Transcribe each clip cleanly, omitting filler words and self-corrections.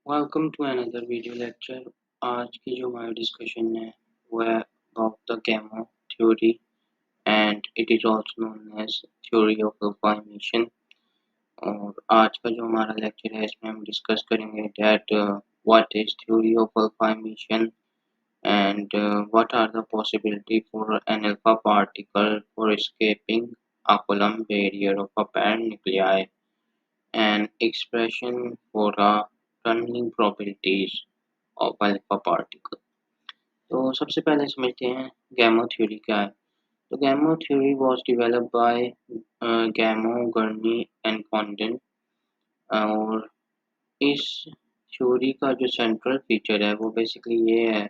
Welcome to another video lecture. आज की जो हमारी डिस्कशन है वो है about the Gamow theory and it is also known as theory of information. और आज का जो हमारा लेक्चर है इसमें हम डिस्कस करेंगे that what is theory of information and what are the possibility for an alpha particle for escaping a Coulomb barrier of a parent nuclei and expression for a tunneling probabilities of alpha particle। तो सबसे पहले समझते हैं gamma theory क्या है। तो Gamow theory was developed by Gamow Gurney and Condon. और इस थ्योरी का जो सेंट्रल फीचर है वो बेसिकली ये है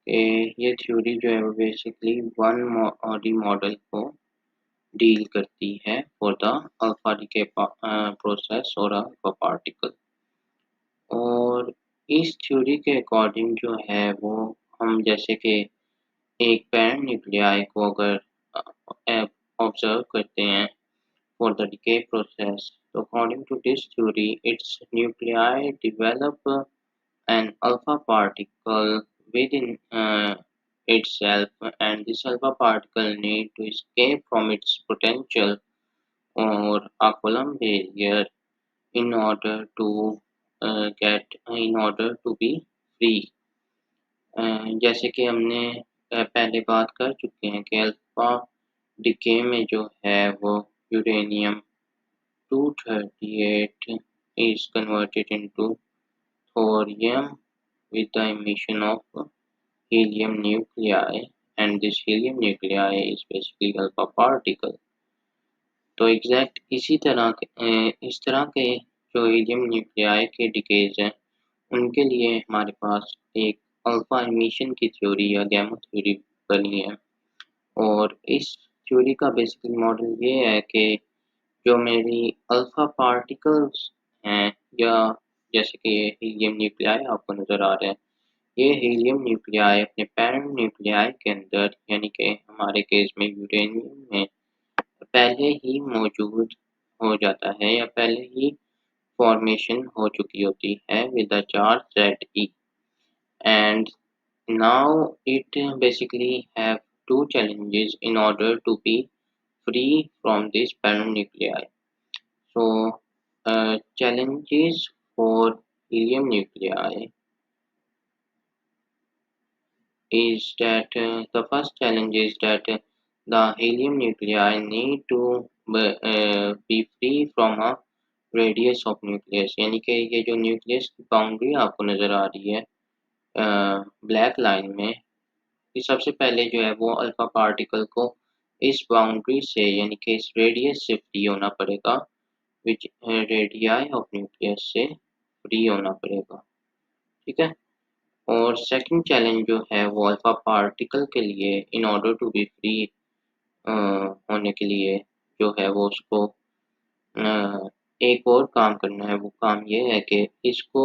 कि ये थ्योरी जो है वो बेसिकली वन बॉडी मॉडल को डील करती है for the alpha decay process और अल्फा पार्टिकल। और इस थ्योरी के अकॉर्डिंग जो है वो हम जैसे कि एक पैरेंट न्यूक्लियाई को अगर ऑब्जर्व करते हैं फॉर द डिके प्रोसेस, तो according to this theory its nuclei develop an alpha particle within itself, and this alpha particle need to escape from its potential or a Coulomb barrier in order to in order to be free। जैसे कि हमने पहले बात कर चुके हैं कि alpha decay में जो है वो uranium 238 is converted into thorium with the emission of helium nuclei, and this helium nuclei is basically alpha particle। तो एग्जैक्ट इस तरह के जो हीलियम न्यूक्लियाई के डिकेज हैं उनके लिए हमारे पास एक अल्फा एमिशन की थ्योरी या गैमा थ्योरी बनी है। और इस थ्योरी का बेसिकली मॉडल ये है कि जो मेरी अल्फा पार्टिकल्स हैं, या जैसे कि ये हीलियम न्यूक्लियाई आपको नज़र आ रहे हैं, ये हीलियम न्यूक्लियाई अपने पैरेंट न्यूक्लियाई के अंदर यानी कि हमारे केस में यूरेनियम में पहले ही मौजूद हो जाता है या पहले ही फॉर्मेशन हो चुकी होती है with the charge Ze, and now it basically have two challenges in order to be free from this parent nuclei। So challenges for helium nuclei is that the first challenge is that the helium nuclei need to be free from a radius of nucleus, यानी कि ये जो nucleus की boundary आपको नज़र आ रही है ब्लैक लाइन में, कि सबसे पहले जो है वो अल्फा पार्टिकल को इस बाउंड्री से यानी कि इस रेडियस से फ्री होना पड़ेगा, विच रेडियाई ऑफ न्यूक्लियस से फ्री होना पड़ेगा। ठीक है। और सेकंड चैलेंज जो है वो अल्फा पार्टिकल के लिए in order to be free होने के लिए जो है वो उसको एक और काम करना है। वो काम ये है कि इसको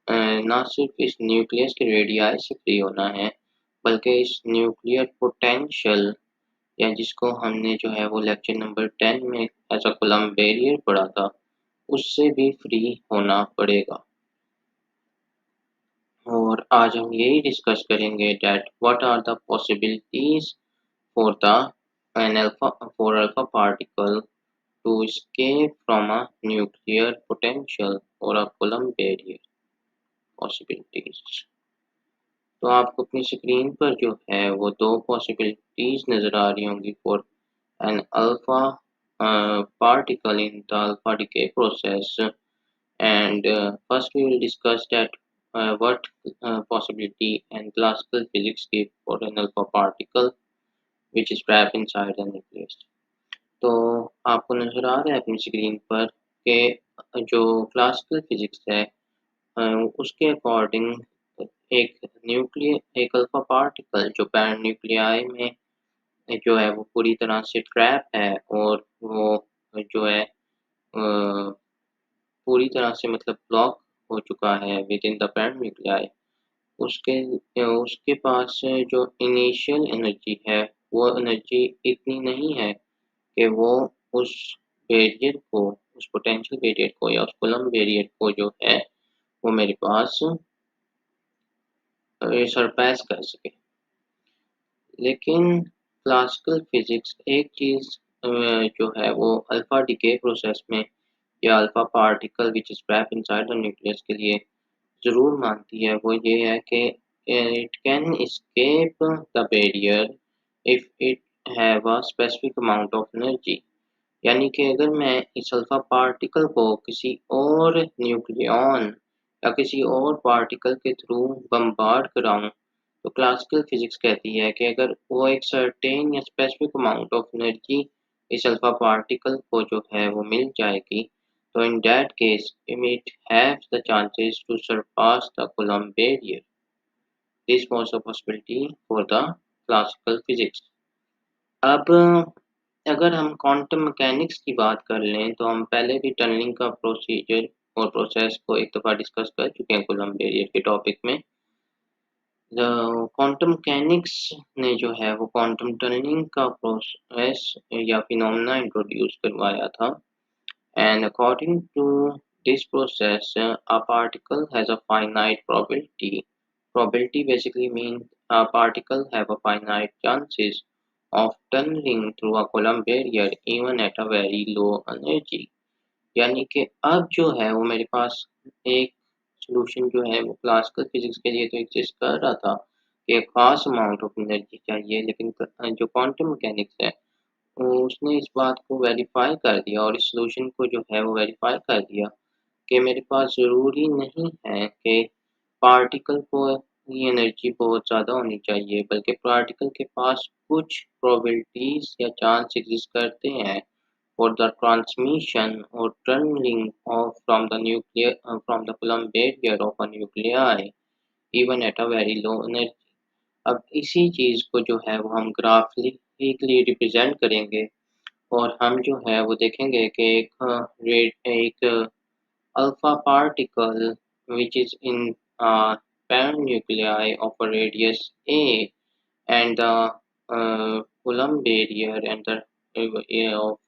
ना सिर्फ इस न्यूक्लियस के रेडियाई से फ्री होना है, बल्कि इस न्यूक्लियर पोटेंशियल या जिसको हमने जो है वो लेक्चर नंबर 10 में एज अ कूलम्ब बैरियर पढ़ा था, उससे भी फ्री होना पड़ेगा। और आज हम यही डिस्कस करेंगे that what are the possibilities for the alpha particle to escape from a nuclear potential or a Coulomb barrier possibilities। तो आपको अपनी स्क्रीन पर जो है वो दो पॉसिबिलिटीज नज़र आ रही होंगी for an alpha particle in the alpha decay process, and first we will discuss that what possibility and classical physics give for an alpha particle which is trapped inside the nucleus। तो आपको नज़र आ रहा है अपनी screen पर कि जो classical physics है उसके अकॉर्डिंग एक अल्फा पार्टिकल जो पैरेंट न्यूक्लियाई में जो है वो पूरी तरह से ट्रैप है, और वो जो है पूरी तरह से मतलब ब्लॉक हो चुका है within the parent nuclei. उसके उसके पास जो इनिशियल एनर्जी है वो एनर्जी इतनी नहीं है कि वो उस बैरियर को, उस पोटेंशियल बैरियर को या उस कूलम्ब बैरियर को जो है वो मेरे पास सरपास कर सके। लेकिन क्लासिकल फिजिक्स एक चीज़ जो है वो अल्फा डिके प्रोसेस में या alpha particle which is trapped inside the nucleus के लिए ज़रूर मानती है, वो ये है कि it can escape the barrier if it have a specific amount of energy. यानी कि अगर मैं इस अल्फा पार्टिकल को किसी और न्यूक्लियॉन या किसी और पार्टिकल के थ्रू बम्बार्ड कराऊं, तो क्लासिकल फिजिक्स कहती है कि अगर वो एक सर्टेन या स्पेसिफिक अमाउंट ऑफ एनर्जी इस अल्फा पार्टिकल को जो है वो मिल जाएगी, तो in that case it haves the chances to surpass the Coulomb barrier. This was a possibility for the classical physics. अब अगर हम क्वांटम मैकेनिक्स की बात कर लें, तो हम पहले भी टनलिंग का प्रोसीजर और प्रोसेस को एक दफ़ा डिस्कस कर चुके हैं कूलम्ब बैरियर के टॉपिक में। क्वांटम मैकेनिक्स ने जो है वो क्वांटम टनलिंग का प्रोसेस या फिनोमेना इंट्रोड्यूस करवाया था। And according to this process a particle has a finite probability. Probability basically means a particle have a finite chances of tunneling through a Coulomb barrier even at a very low energy। यानी कि अब जो है वो मेरे पास एक solution जो है वो क्लासिकल फिजिक्स के लिए तो एग्जिस्ट कर रहा था कि एक खास अमाउंट ऑफ एनर्जी चाहिए, लेकिन जो क्वांटम मैकेनिक्स है उसने इस बात को वेरीफाई कर दिया और इस सॉल्यूशन को जो है वो वेरीफाई कर दिया कि मेरे पास ज़रूरी नहीं है कि पार्टिकल को की एनर्जी बहुत ज़्यादा होनी चाहिए, बल्कि पार्टिकल के पास कुछ प्रोबेबिलिटीज़ या चांस एग्जिस्ट करते हैं for the transmission or tunneling of from the Coulomb barrier of a nuclei even at a very low energy। अब इसी चीज़ को जो है वो हम ग्राफिकली रिप्रेजेंट करेंगे और हम जो है वो देखेंगे कि एक alpha particle which is in a parent nuclei of a radius a and the Coulomb barrier and the of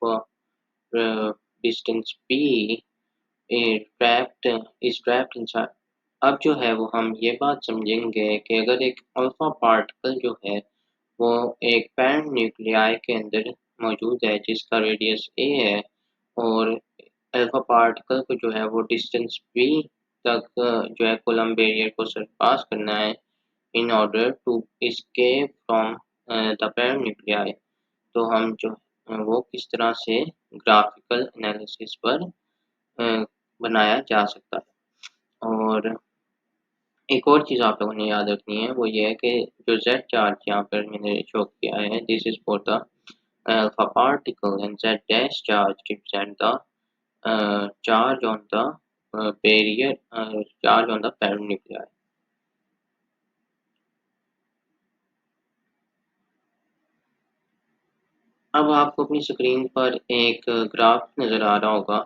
distance b is trapped inside। अब जो है वो हम ये बात समझेंगे कि अगर एक अल्फा पार्टिकल जो है वो एक पैरेंट न्यूक्लियाई के अंदर मौजूद है जिसका रेडियस ए है और अल्फा पार्टिकल को जो है वो डिस्टेंस v तक जो है कूलम्ब बैरियर को सरपास करना है in order to escape from the parent nuclei. तो हम जो वो किस तरह से ग्राफिकल एनालिसिस पर बनाया जा सकता है। और एक और चीज़ आप लोगों ने याद रखनी है वो ये है कि जो z चार्ज यहाँ पर मैंने शो किया है this is for the alpha particle and z dash charge represent the charge on the barrier charge on the parent nuclei। अब आपको अपनी स्क्रीन पर एक ग्राफ नज़र आ रहा होगा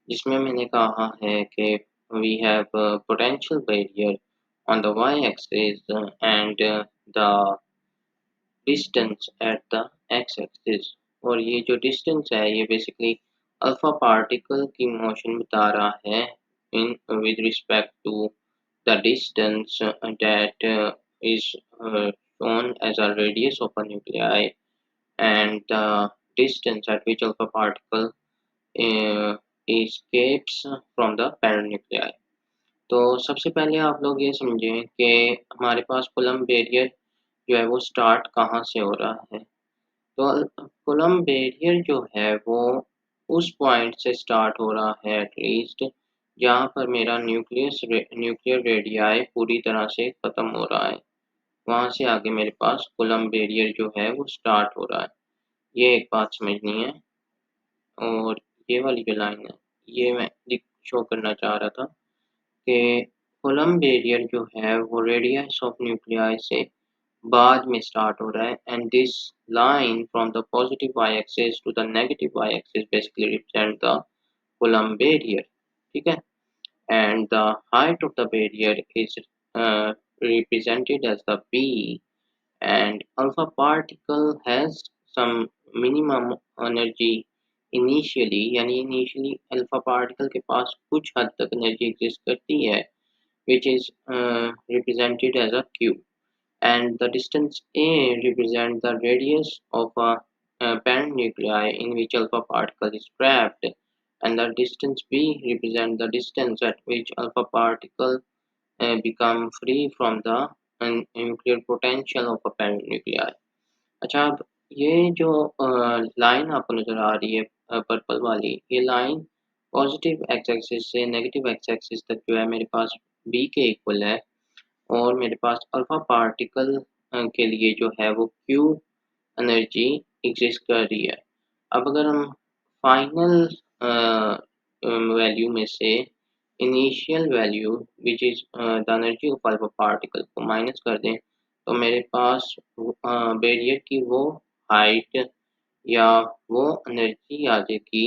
जिसमें मैंने कहा है कि we have a potential barrier on the y-axis and the distance at the x-axis। और ये जो distance है ये basically अल्फा पार्टिकल की मोशन बता रहा है in with respect to the distance that is shown as a radius of a nuclei and the distance at which alpha particle uh, escapes from the parent nuclei। तो सबसे पहले आप लोग ये समझें कि हमारे पास कूलम्ब बैरियर जो है वो स्टार्ट कहाँ से हो रहा है। तो कूलम्ब बैरियर जो है वो उस पॉइंट से स्टार्ट हो रहा है एटलीस्ट जहाँ पर मेरा न्यूक्लियर रेडियाई पूरी तरह से ख़त्म हो रहा है, वहाँ से आगे मेरे पास कूलम्ब बैरियर जो है वो स्टार्ट हो रहा है। ये एक बात समझनी है। और ये वाली जो लाइन है ये मैं शो करना चाह रहा था कि कूलम्ब बैरियर जो है वो रेडियस ऑफ न्यूक्लियाई से बाद में स्टार्ट हो रहा है and this line from the positive y axis to the negative y axis basically represent the Coulomb barrier. ठीक है। And the height of the barrier is represented as the b and alpha particle has some minimum energy initially, यानी initially alpha particle के पास कुछ हद तक energy exist करती है which is represented as a q, and the distance a represents the radius of a parent nuclei in which alpha particle is trapped, and the distance b represents the distance at which alpha particle become free from the nuclear potential of a parent nuclei. अच्छा, अब ये जो line आपको नज़र आ रही है purple वाली, ये लाइन पॉजिटिव एक्स एक्सिस से नेगेटिव एक्स एक्सिस तक जो है मेरे पास बी के इक्वल है, और मेरे पास अल्फा पार्टिकल के लिए जो है वो क्यू एनर्जी एग्जिस्ट कर रही है। अब अगर हम फाइनल वैल्यू में से initial value which is the energy of alpha particle को माइनस कर दें, तो मेरे पास बैरियर की वो हाइट या वो एनर्जी आ जाएगी।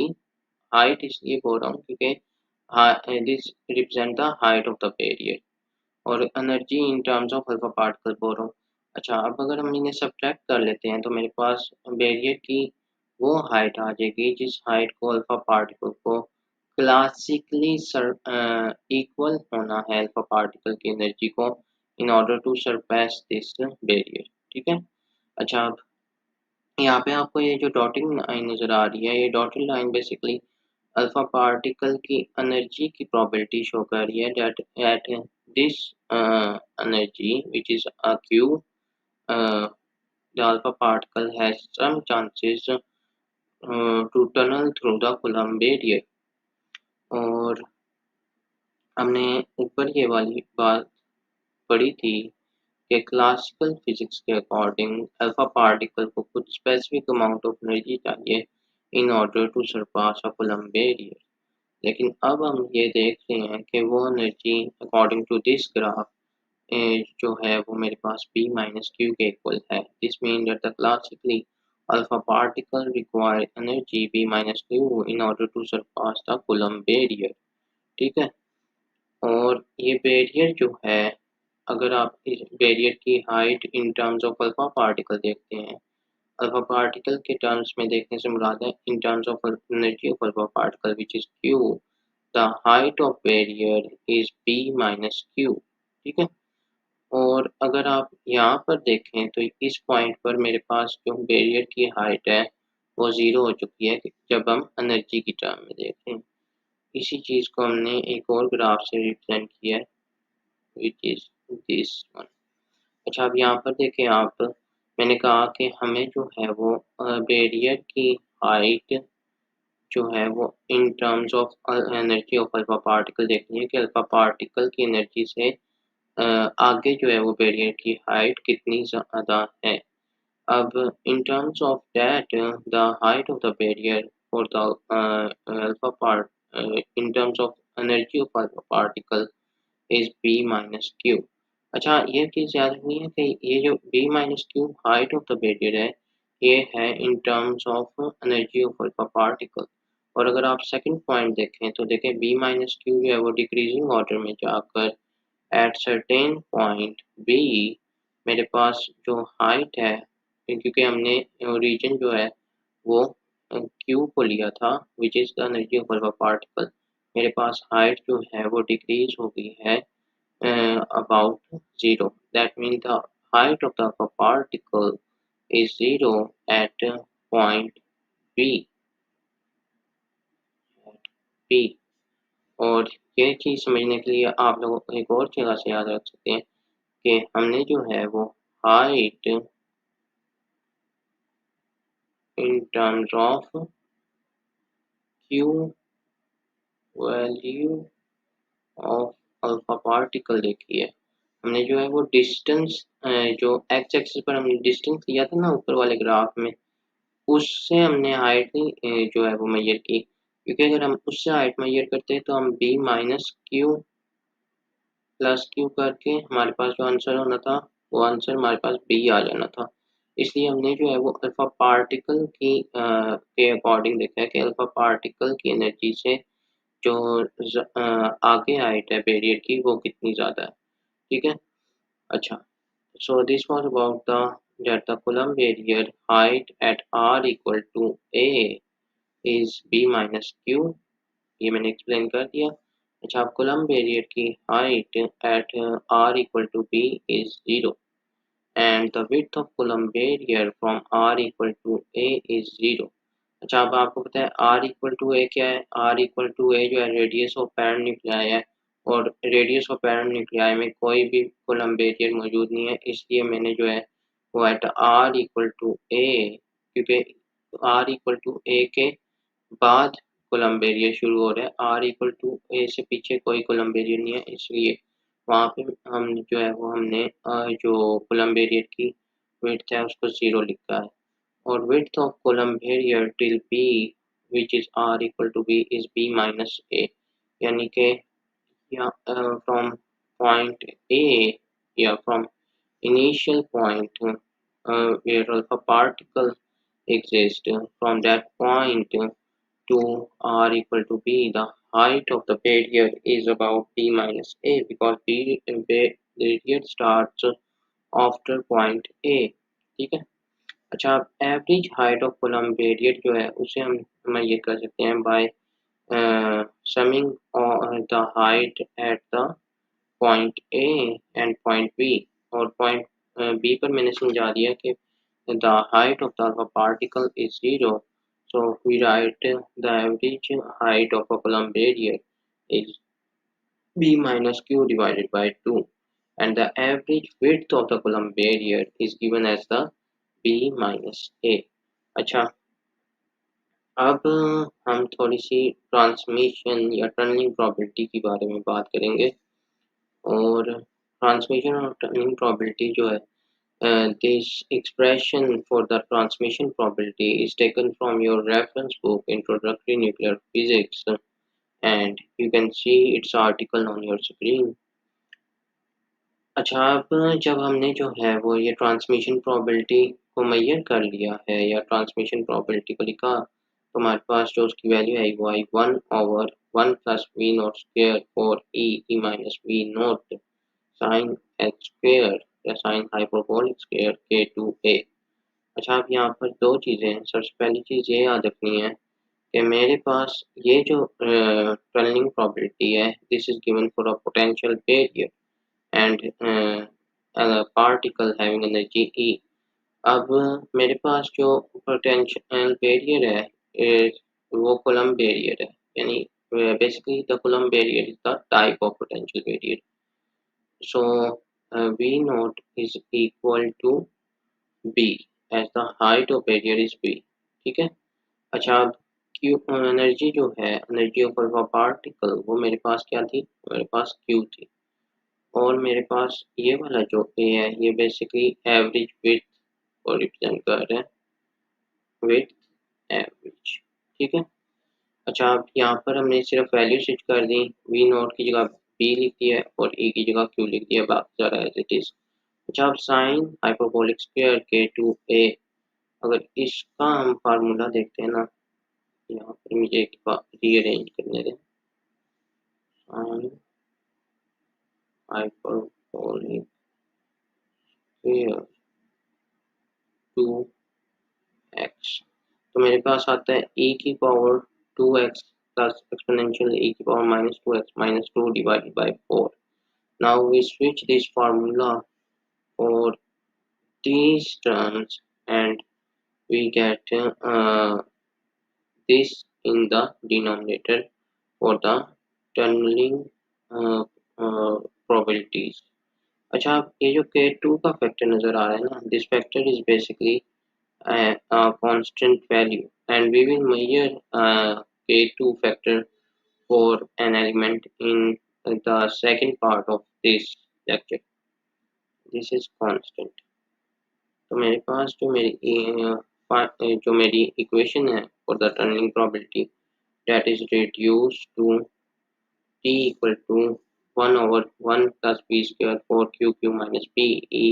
हाइट इसलिए बोल रहा हूँ क्योंकि this represent the height of the barrier, और energy in terms of alpha particle बोल रहा हूँ। अच्छा, अब अगर हम इन्हें सब्ट्रैक्ट कर लेते हैं तो मेरे पास बैरियर की वो हाइट आ जाएगी जिस हाइट को अल्फा पार्टिकल को क्लासिकली इक्वल होना है अल्फा पार्टिकल की एनर्जी को in order to surpass this barrier. ठीक है। अच्छा, अब यहाँ पे आपको ये जो डॉटिंग लाइन नज़र आ रही है, ये dotted line basically alpha particle की एनर्जी की प्रोबेबिलिटी शो कर रही है that at this energy which is a Q the alpha particle has some chances to tunnel through the Coulomb barrier. और हमने ऊपर ये वाली बात पढ़ी थी कि क्लासिकल फिजिक्स के अकॉर्डिंग अल्फा पार्टिकल को कुछ स्पेसिफिक अमाउंट ऑफ एनर्जी चाहिए in order to surpass a Coulomb barrier. लेकिन अब हम ये देख रहे हैं कि वो energy according to this graph जो है वो मेरे पास p माइनस क्यू के इक्वल है। This mean that the classically alpha particle require energy p minus Q in order to surpass the Coulomb barrier. ठीक है। और ये बैरियर जो है, अगर आप इस बैरियर की height in terms of alpha particle देखते हैं, अल्फा पार्टिकल के टर्म्स में देखने से मुराद है इन terms of energy of alpha particle which is Q, the height of barrier is p minus Q. ठीक है। और अगर आप यहाँ पर देखें तो इस पॉइंट पर मेरे पास जो बैरियर की हाइट है वो ज़ीरो हो चुकी है जब हम एनर्जी की टर्म में देखें। इसी चीज़ को हमने एक और ग्राफ से रिप्रेजेंट किया है विच इज दिस वन। अच्छा, अब यहाँ पर देखें आप, मैंने कहा कि हमें जो है वो बैरियर की हाइट जो है वो इन terms of energy of alpha particle देखनी है कि अल्फा पार्टिकल की एनर्जी से आगे जो है वो बैरियर की हाइट कितनी ज़्यादा है। अब इन terms of that the height of the barrier for the alpha part in terms of energy of alpha particle is b minus Q. अच्छा, ये चीज़ याद रखनी है कि ये जो b minus Q height of the barrier है, ये है इन terms of energy of alpha particle. और अगर आप सेकंड पॉइंट देखें तो देखें b माइनस क्यू जो है वो डिक्रीजिंग ऑर्डर में जाकर एट सर्टेन पॉइंट b मेरे पास जो हाइट है, क्योंकि हमने रीजन जो है वो क्यू को लिया था which is the energy of alpha particle, मेरे पास हाइट जो है वो डिक्रीज हो गई है about 0. That means the height of the particle is 0 at point B. P. और ये चीज़ समझने के लिए आप लोग एक और जगह से याद रख सकते हैं कि हमने जो है वो height in terms of Q value of alpha particle देखी है। हमने जो है वो डिस्टेंस जो एक्स एक्सिस पर हमने डिस्टेंस लिया था ना ऊपर वाले ग्राफ में, उससे हमने हाइट नहीं जो है वो मेजर की, क्योंकि अगर हम उससे हाइट मेजर करते हैं तो हम b minus Q plus Q करके हमारे पास जो आंसर होना था वो आंसर हमारे पास b आ जाना था। इसलिए हमने जो है वो अल्फा पार्टिकल की के अकॉर्डिंग देखा है कि अल्फा पार्टिकल की एनर्जी से जो आगे हाइट है बैरियर की वो कितनी ज़्यादा है। ठीक है। अच्छा, so this was about the that the Coulomb barrier height at r equal to a is b minus q, ये मैंने एक्सप्लेन कर दिया। अच्छा, अब कूलम्ब बैरियर की height at r equal to b is 0 and the width of Coulomb barrier from r equal to a is 0। अच्छा, अब आपको पता है r equal to a क्या है। r equal to a जो है रेडियस ऑफ पैरेंट न्यूक्लियाई है, और रेडियस ऑफ पैरेंट न्यूक्लियाई में कोई भी कूलम्ब बैरियर मौजूद नहीं है, इसलिए मैंने जो है वो eight r equal to a, क्योंकि r equal to a के बाद कूलम्ब बैरियर शुरू हो रहा है, आर इक्वल टू ए से पीछे कोई कूलम्ब बैरियर नहीं है, इसलिए वहाँ पे हम जो है वो हमने जो कूलम्ब बैरियर की विड्थ है उसको 0 लिखा है। और width of Coulomb barrier till B which is R equal to B is B minus A, यानी कि फ्रॉम पॉइंट ए या from initial point where alpha particle exist, from that point to r equal to b, the height of the barrier is about b minus a because barrier starts after point a। ठीक है। अच्छा, अब average height of Coulomb barrier जो है उसे हम ये कर सकते हैं by summing the height at the point A and point B. और पॉइंट बी पर मैंने समझा दिया कि the height of the particle is 0, so we write the average height of a Coulomb barrier is b minus q divided by 2, and the average width of the Coulomb barrier is given as the b minus a। अच्छा, अब हम थोड़ी सी transmission या tunnelling property के बारे में बात करेंगे। और ट्रांसमिशन और टनलिंग प्रॉपर्टी जो है, this expression for the transmission probability is taken from your reference book Introductory Nuclear Physics, and you can see its article on your screen। अच्छा, अब जब हमने जो है वो ये ट्रांसमिशन probability को मुहैया कर लिया है या ट्रांसमिशन probability को लिखा, तो हमारे पास जो उसकी वैल्यू है वो i 1/1 plus V naught square for E minus V naught sine h square या साइन हाइपरबोलिक स्क्वेयर के टू ए। अच्छा, अब यहाँ पर दो चीज़ें हैं। सबसे पहली चीज़ ये याद रखनी है कि मेरे पास ये जो टनलिंग प्रॉपर्टी है, this is given for a potential barrier and particle having energy E. अब मेरे पास जो पोटेंशियल बैरियर है वो कूलम्ब बैरियर है, यानी basically the Coulomb barrier is the type of potential barrier. So V naught is equal to B as the height of barrier is B। ठीक है। अच्छा, अब Q एनर्जी जो है, एनर्जी ऑफ अल्फा पार्टिकल, वो मेरे पास क्या थी, मेरे पास Q थी। और मेरे पास ये वाला जो A है ये बेसिकली एवरेज विड्थ को रिप्रेजेंट कर रहा है, विड्थ एवरेज। ठीक है। अच्छा, अब यहाँ पर हमने सिर्फ वैल्यू स्विच कर दी, V नॉट की जगह B लिख दिया और E की जगह Q लिख दिया, बाकी सारा एज इट इज। अच्छा, अब साइन हाइपरबोलिक स्क्वायर के टू ए, अगर इसका हम फार्मूला देखते हैं ना, यहाँ पर मुझे एक बार रीअरेंज करने दें। Sine hyperbolic square two x, तो मेरे पास आता है e की power 2x plus exponential e की power minus 2x minus 2 divided by 4। Now we switch this formula for these terms and we get this in the denominator for the tunneling probabilities। अच्छा, अब ये जो K2 का factor नज़र आ रहा है ना, this factor is basically a constant value and we will measure K2 factor for an element in the second part of this lecture। This is constant। तो मेरे पास जो मेरी इक्वेशन है for the turning probability, that is reduced to t equal to 1/1 plus b square for q minus b e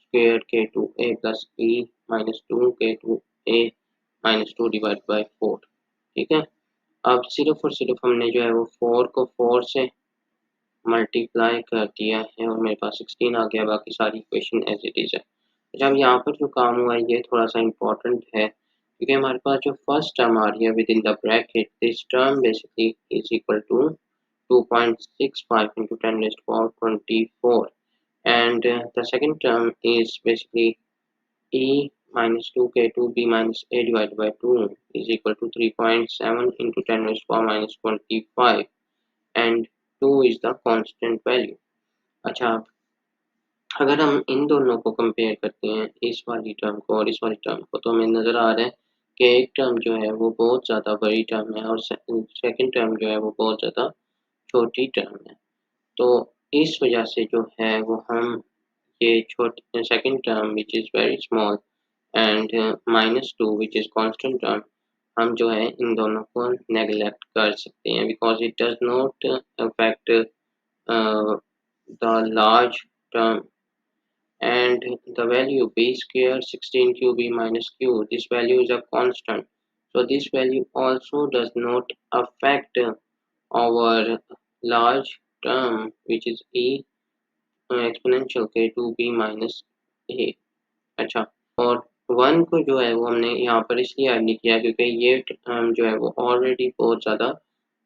square k2a plus e minus 2 k2a minus 2 divided by 4। ठीक है। अब सिर्फ और सिर्फ हमने जो है वो 4 को 4 से मल्टीप्लाई कर दिया है और मेरे पास 16 आ गया, बाकी सारी इक्वेशन एज इट इज़ है। जब यहाँ पर जो काम हुआ है ये थोड़ा सा इम्पोर्टेंट है, क्योंकि हमारे पास जो फर्स्ट टर्म आ रही है within the bracket, this term basically is equal to 2.65 into 10 raised to power 24. And the second term is basically e minus 2k2b minus a divided by 2 is equal to 3.7 into 10 raised to power minus 25, and 2 is the constant value. अच्छा, अगर हम इन दोनों को compare करते हैं, इस वाली term को और इस वाली टर्म को, तो हमें नज़र आ रहा है कि एक टर्म जो है वो बहुत ज़्यादा बड़ी टर्म है और सेकंड टर्म जो है वो बहुत ज़्यादा छोटी टर्म है। तो इस वजह से जो है वो हम ये छोटी second term which is very small and -2 which is constant term, हम जो है इन दोनों को नेगलेक्ट कर सकते हैं because it does not affect the large term and the value b square 16qb minus q, this value is a constant, so this value also does not affect our large term which is e exponential k2b minus a। अच्छा, और one को जो है वो हमने यहाँ पर इसलिए ऐड नहीं किया क्योंकि ये टर्म जो है वो ऑलरेडी बहुत ज़्यादा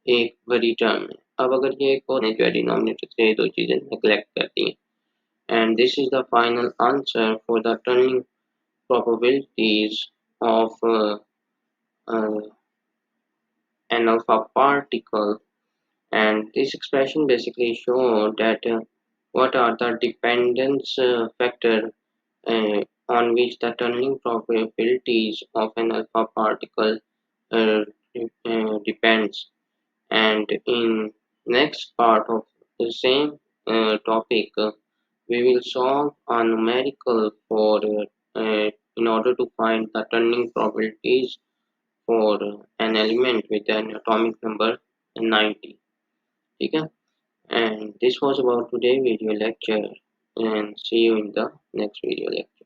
एक बड़ी टर्म है। अब अगर ये एक और जो है डिनोमिनेटर से ये दो चीज़ें नेगलेक्ट करती हैं। And this is the final answer for the turning probabilities of uh, an alpha particle. And this expression basically shows that what are the dependence factor on which the turning probabilities of an alpha particle uh, depends. And in next part of the same topic, we will solve a numerical for in order to find the turning probabilities for an element with an atomic number 90. ठीक है? And this was about today's video lecture, and see you in the next video lecture.